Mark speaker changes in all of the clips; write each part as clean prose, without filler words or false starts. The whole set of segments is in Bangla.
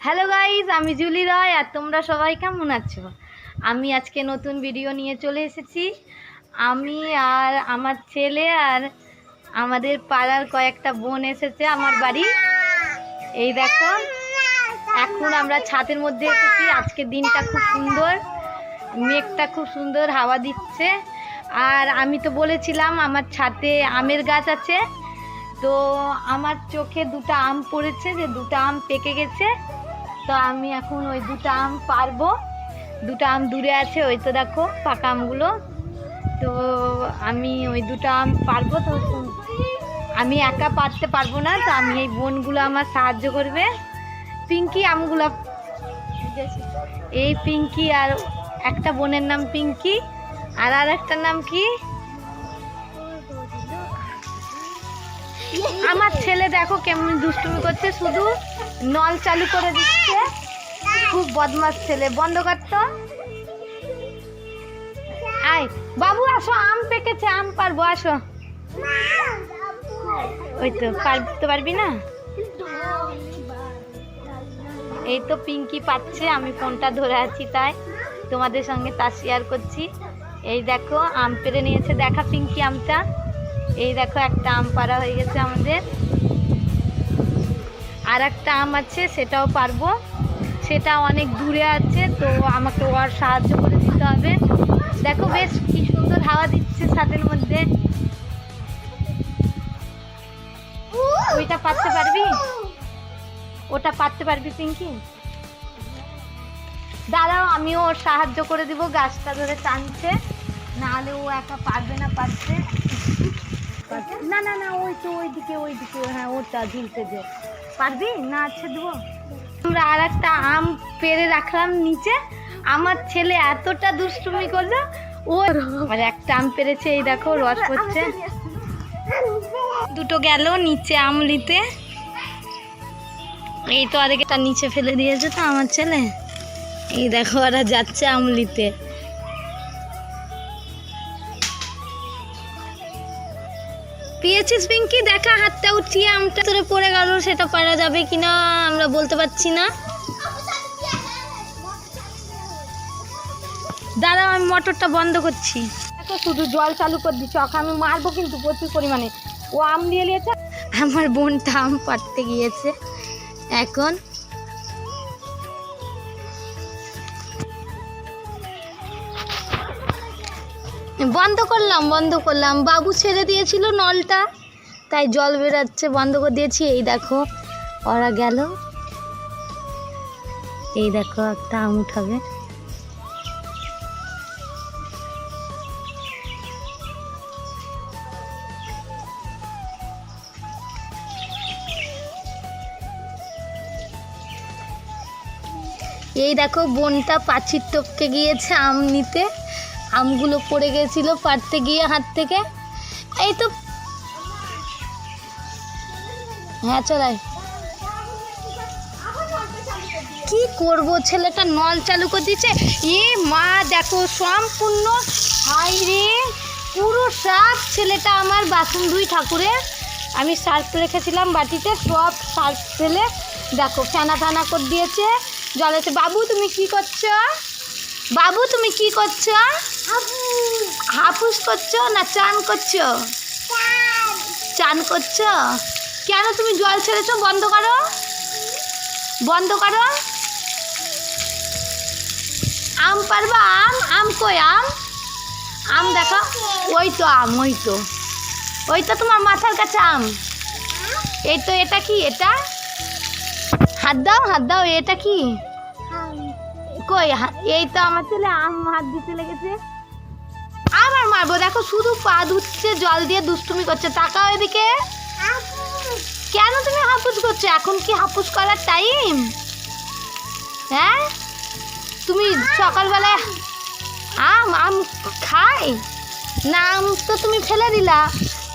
Speaker 1: হ্যালো গাইজ, আমি জুলি রয় আর তোমরা সবাই কেমন আছো? আমি আজকে নতুন ভিডিও নিয়ে চলে এসেছি। আমি আর আমার ছেলে আর আমাদের পাড়ার কয়েকটা বোন এসেছে আমার বাড়ি। এই দেখো, এখন আমরা ছাদের মধ্যে এসেছি। আজকের দিনটা খুব সুন্দর, মেঘটা খুব সুন্দর, হাওয়া দিচ্ছে। আর আমি তো বলেছিলাম আমার ছাদে আমের গাছ আছে, তো আমার চোখে দুটো আম পড়েছে, যে দুটো আম পেকে গেছে। তো আমি এখন ওই দুটো আম পারবো। দুটো আম দূরে আছে, ওই তো দেখো পাকা আমগুলো। তো আমি ওই দুটো আম পারবো। তো আমি একা পারতে পারবো না, তো আমি এই বোনগুলো আমার সাহায্য করবে। পিঙ্কি আমগুলো, এই পিঙ্কি আর একটা বোনের নাম পিঙ্কি, আর একটার নাম কি? আমার ছেলে দেখো কেমন দুষ্টুমি করছে, শুধু নল চালু করে দিচ্ছে। খুব বদমাস ছেলে। বন্ধ করতো। আয় বাবু, আসো, আম পেকেছে, আম পারবো, আসো। ওই তো পারতে পারবি না। এই তো পিঙ্কি পাচ্ছে, আমি ফোনটা ধরে আছি তাই তোমাদের সঙ্গে তা শেয়ার করছি। এই দেখো আম পেরে নিয়েছে, দেখা পিঙ্কি আমটা। এই দেখো একটা আম পাড়া হয়ে গেছে আমাদের। আর একটা আম আছে, সেটাও পারবো। সেটা অনেক দূরে আছে, তো আমাকে ওর সাহায্য করে দিতে হবে। দেখো বেশ কি সুন্দর হাওয়া দিচ্ছে ছাদের মধ্যে। ওইটা পারতে পারবি? ওটা পারতে পারবি পিঙ্কি? দাঁড়াও, আমিও ওর সাহায্য করে দিব। গাছটা ধরে টানছে, নাহলে ও একা পারবে না পারতে। না না না, ওই তো ওইদিকে, হ্যাঁ ওটা ঝুলতে যে। পারবি না? আচ্ছা দেবো। আমরা আর একটা আম পেরে রাখলাম নিচে। আমার ছেলে এতটা দুষ্টুমি করলো, ও আর একটা আম পেরেছে। এই দেখো রস পড়ছে। দুটো গেল নিচে আম নিতে। এই তো আরেকটা নিচে ফেলে দিয়েছে তো আমার ছেলে। এই দেখো ওরা যাচ্ছে আম নিতে। পেয়েছিস পিঙ্কি? দেখা, হাতটা উঠিয়ে আমটা তোরে পড়ে গেল, সেটা পারা যাবে কিনা আমরা বলতে পারছি না। দাঁড়াও, আমি মোটরটা বন্ধ করছি। দেখো শুধু জল চালু করে দিচ্ছি, ওকে আমি মারবো কিন্তু প্রচুর পরিমাণে। ও আম নিয়ে নিয়েছে, আমার বোনটা আম পাড়তে গিয়েছে এখন। বন্ধ করলাম। বাবু ছেড়ে দিয়েছিল নলটা, তাই জল বেরাচ্ছে, বন্ধ করে দিয়েছি। এই দেখো ওরা গেল। এই দেখো একটা আম উঠাবে। এই দেখো বোনটা পাঁচির টপকে গিয়েছে আম নিতে। আমগুলো পড়ে গেছিল পাড়তে গিয়ে হাত থেকে। এই তো, হ্যাঁ চলাই। কি করব, ছেলেটা নল চালু করে দিচ্ছে। এ মা দেখো সম্পূর্ণ, হাই রে পুরো সার্ফ। ছেলেটা আমার বাসন ধুই ঠাকুরের, আমি সার্ফ রেখেছিলাম বাটিতে, সব সার্ফ ফেলে দেখো ফেনা ফেনা করে দিয়েছে জলেতে। বাবু তুমি কি করছো? বাবু তুমি কি করছো? হাফুস করছো না চান করছো? চান করছো। কেন তুমি জল ছেড়েছো? বন্ধ করো, বন্ধ করো। আম পারবা? আম কই আম? আম দেখো, ওই তো আম, ওই তো তোমার মাথার কাছে আম। এই তো, এটা কি? এটা হাত দাও, এটা কি? কই? এই তো আমার ছেলে আম হাত দিতে লেগেছে। আবার মারবো। দেখো শুধু পা ধুচ্ছে, জল দিয়ে দুষ্টুমি করছে। তাকাও এদিকে। কেন তুমি হাপুস করছো? এখন কি হাপুস করার টাইম? হ্যাঁ, তুমি সকালবেলায় আম খাই না? আম তো তুমি ফেলে দিলা।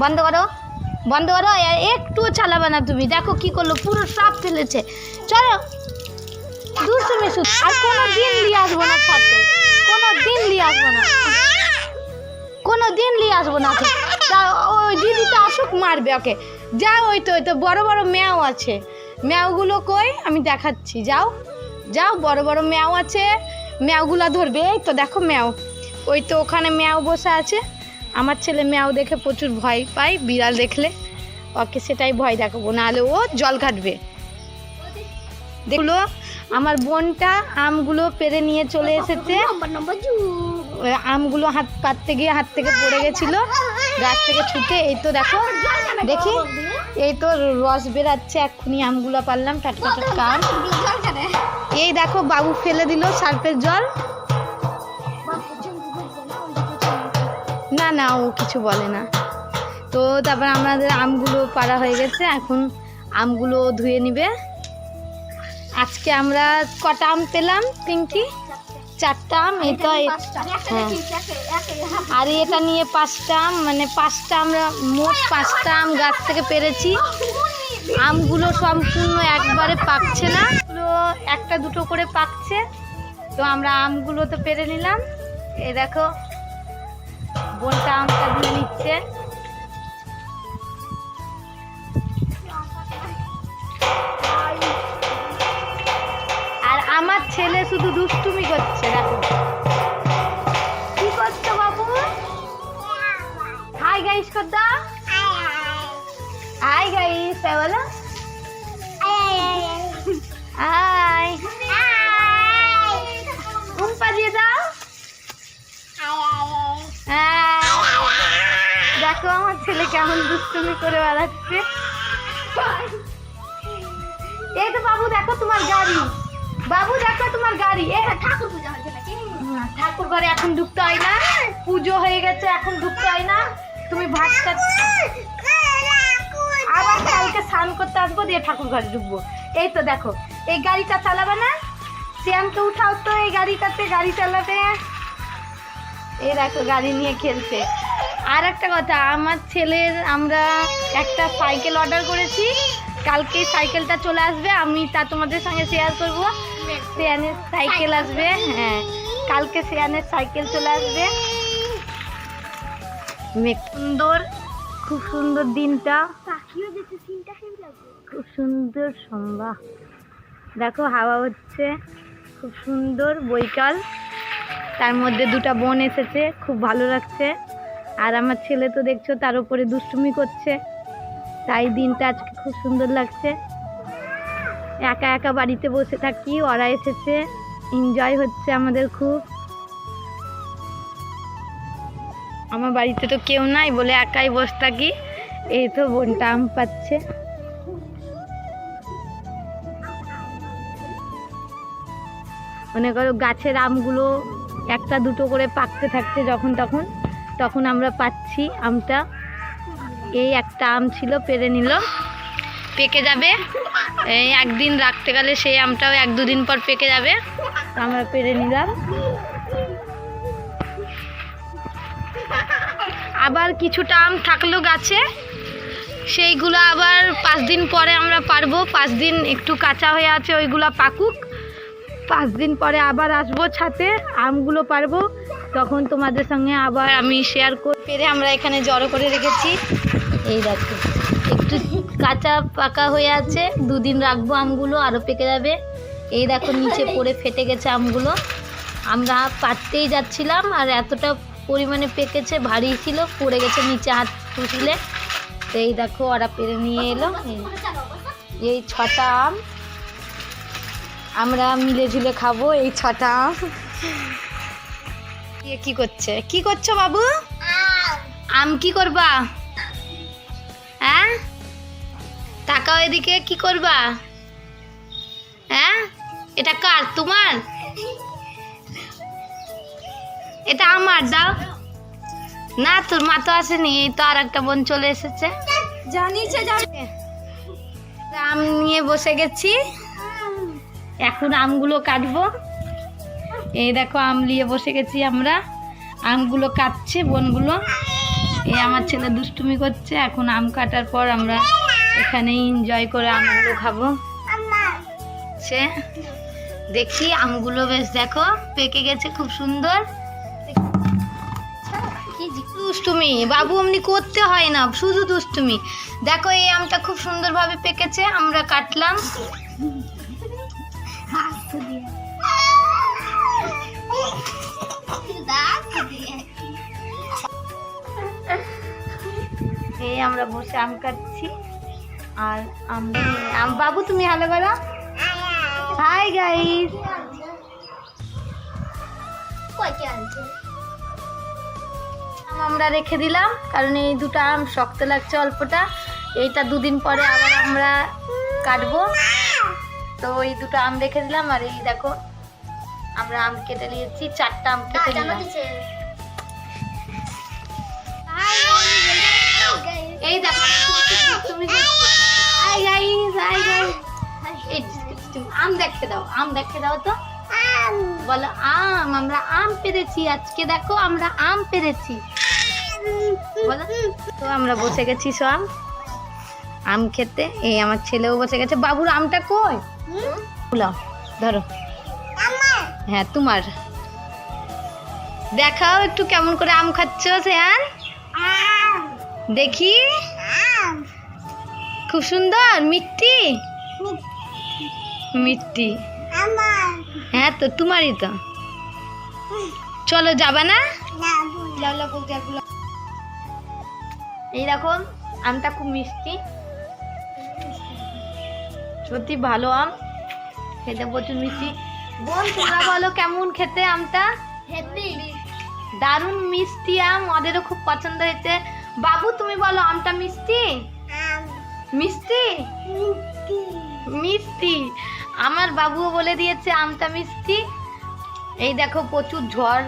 Speaker 1: বন্ধ করো, একটুও চালাবে না তুমি। দেখো কি করলো, পুরো সব ফেলেছে। চলো, দুষ্টুমি শুধু। আর কোনো দিন নিয়ে আসবো না ছাদে, কোনো দিন নিয়ে আসবো না, তা ওই দিদিটা আসুক, মারবে ওকে। যা, ওই তো বড় বড় মেয়াও আছে, ম্যাওগুলো কই আমি দেখাচ্ছি, যাও যাও, বড় বড় ম্যাও আছে, ম্যাওগুলো ধরবে। এই তো দেখো ম্যাও, ওই তো ওখানে ম্যাও বসে আছে। আমার ছেলে ম্যাও দেখে প্রচুর ভয় পায়, বিড়াল দেখলে ওকে সেটাই ভয় দেখাবো, নাহলে ও জল ঘাটবে। দেখলো আমার বোনটা আমগুলো পেরে নিয়ে চলে এসেছে। আমগুলো হাত পাততে গিয়ে হাত থেকে পড়ে গেছিলো গাছ থেকে ছুটে। এই তো দেখো, দেখি এই তো রস বেরাচ্ছে, এক্ষুনি আমগুলো পারলাম, টাটকা টাটকা আম। এই দেখো বাবু ফেলে দিল সার্ফের জল। না না, ও কিছু বলে না। তো তারপর আমাদের আমগুলো পাড়া হয়ে গেছে, এখন আমগুলো ধুয়ে নিবে। আজকে আমরা কটা আম পেলাম পিঙ্কি? 4টা আম। এটা হ্যাঁ, আর এটা নিয়ে 5টা আম, মানে 5টা, আমরা মোট 5টা আম গাছ থেকে পেরেছি। আমগুলো সম্পূর্ণ একবারে পাকছে না, একটা দুটো করে পাকছে। তো আমরা আমগুলো তো পেরে নিলাম। এই দেখো বোনটা আমটা ধুয়ে নিচ্ছে। আর আমার ছেলে শুধু দুষ্টুমি করছে, দেখো কি করছো বাবু? হাই গাইস কর দাও, হাই গাইস বলো, হাই ঘুম পাড়িয়ে দাও। দেখো আমার ছেলে কেমন দুষ্টুমি করে বেড়াচ্ছে। এই তো বাবু দেখো তোমার গাড়ি, বাবু দেখো তোমার গাড়ি। ঠাকুর পূজা হচ্ছে নাকি? ঠাকুর ঘরে এখন ঢুকতে হয় না, পুজো হয়ে গেছে, এখন ঢুকতে হয় না। তুমি ভাতটা আবার কালকে স্নান করতে আসবো, দিয়ে ঠাকুর ঘরে ঢুকবো। এই তো দেখো এই গাড়িটা চালাবে না, শ্যামকে উঠাও তো এই গাড়িটাতে, গাড়ি চালাবে। এই দেখো গাড়ি নিয়ে খেলছে। আর একটা কথা, আমার ছেলের আমরা একটা সাইকেল অর্ডার করেছি, কালকে সাইকেলটা চলে আসবে, আমি তা তোমাদের সঙ্গে শেয়ার করবো। শ্রেয়ানের সাইকেল আসবে, হ্যাঁ কালকে শ্রেয়ানের সাইকেল চলে আসবে। সুন্দর, খুব সুন্দর দিনটা, খুব সুন্দর সন্ধ্যা। দেখো হাওয়া হচ্ছে, খুব সুন্দর বৈকাল, তার মধ্যে 2টা বোন এসেছে, খুব ভালো লাগছে। আর আমার ছেলে তো দেখছো তার উপরে দুষ্টুমি করছে, তাই দিনটা আজকে খুব সুন্দর লাগছে। একা একা বাড়িতে বসে থাকি, ওরা এসেছে, এনজয় হচ্ছে আমাদের খুব। আমার বাড়িতে তো কেউ নাই বলে একাই বসে থাকি। এই তো বোনটা আম পাচ্ছে। মনে করো গাছের আমগুলো একটা দুটো করে পাকতে থাকছে, যখন তখন তখন আমরা পাচ্ছি আমটা। এই একটা আম ছিল, পেরে নিল, পেকে যাবে। এই একদিন রাখতে গেলে সেই আমটাও 1-2 দিন পর পেকে যাবে, আমরা পেরে নিলাম। আবার কিছুটা আম থাকলো গাছে, সেইগুলো আবার 5 দিন পরে আমরা পারবো। 5 দিন একটু কাঁচা হয়ে আছে, ওইগুলো পাকুক, 5 দিন পরে আবার আসবো ছাদে, আমগুলো পারবো, তখন তোমাদের সঙ্গে আবার আমি শেয়ার করে। পেরে আমরা এখানে জড়ো করে রেখেছি। এই দেখো একটু কাঁচা পাকা হয়ে আছে, 2 দিন রাখবো, আমগুলো আরও পেকে যাবে। এই দেখো নিচে পড়ে ফেটে গেছে আমগুলো, আমরা পাড়তেই যাচ্ছিলাম আর এতটা পরিমাণে পেকেছে, ভারী ছিল, পড়ে গেছে নিচে হাত ফুসলে। তো এই দেখো ওরা পেরে নিয়ে এলো। এই 6টা আম আমরা মিলে ঝুলে খাবো, এই 6টা আম। কি করছে, কি করছো বাবু? আম কি করবা? হ্যাঁ তাকাও এদিকে, কি করবা? হ্যাঁ এটা কার? তোমার? এটা আমার, দাও না। তোর মা তো আসেনি, এই তো আর একটা বোন চলে এসেছে। আম নিয়ে বসে গেছি, এখন আমগুলো কাটবো। এই দেখো আম নিয়ে বসে গেছি আমরা, আমগুলো কাটছে বোনগুলো। এই আমার ছেলে দুষ্টুমি করছে। এখন আম কাটার পর আমরা এখানেই এনজয় করে আমগুলো খাবো। সে দেখি আমগুলো বেশ দেখো পেকে গেছে, খুব সুন্দর। কি দুষ্টুমি বাবু এমনি করতে হয় না, শুধু দুষ্টুমি। দেখো এই আমটা খুব সুন্দরভাবে পেকেছে, আমরা কাটলাম। এই আমরা বসে আম কাটছি আর বাবু তুমি হ্যালো করো। হাই গাইস, আমরা রেখে দিলাম কারণ এই দুটো আম শক্ত লাগছে অল্পটা। এইটা দুদিন পরে আবার আমরা কাটবো, তো এই দুটো আম রেখে দিলাম। আর এই দেখো আমরা আম কেটে নিয়েছি, 4টা আম কেটে নিলাম। এই দেখো তুমি আম দেখতে দাও, আম দেখতে দাও তো, বলো আম, আমরা আম পেরেছি আজকে, দেখো আমরা আম পেরেছি বলো। তো আমরা বসে গেছি সব আম খেতে, এই আমার ছেলেও বসে গেছে। বাবুর আমটা কই, বুলাও ধরো। হ্যাঁ তোমার, দেখাও একটু কেমন করে আম খাচ্ছ শ্রেয়ান, দেখি। খুব সুন্দর মিষ্টি মিষ্টি। হ্যাঁ তো তোমারই তো, চলো যাবা না? এইরকম আমটা খুব মিষ্টি, সত্যি ভালো আম খেতে, প্রচুর মিষ্টি। বোন তোমরা বলো কেমন খেতে আমটা? দারুণ মিষ্টি আম, ওদেরও খুব পছন্দ হয়েছে। বাবু তুমি বলো আমটা মিষ্টি মিষ্টি মিষ্টি। আমার বাবুও বলে দিয়েছে আমটা মিষ্টি। এই দেখো প্রচুর ঝড়,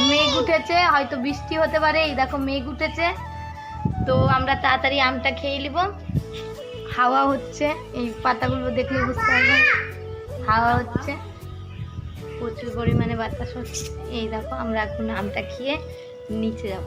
Speaker 1: মেঘ উঠেছে, হয়তো বৃষ্টি হতে পারে। এই দেখো মেঘ উঠেছে, তো আমরা তাড়াতাড়ি আমটা খেয়ে নিব। হাওয়া হচ্ছে, এই পাতাগুলো দেখলে বুঝতে পারবে, হাওয়া হচ্ছে, প্রচুর পরিমাণে বাতাস হচ্ছে। এই দেখো আমরা এখন আমটা খেয়ে নিচে যাব।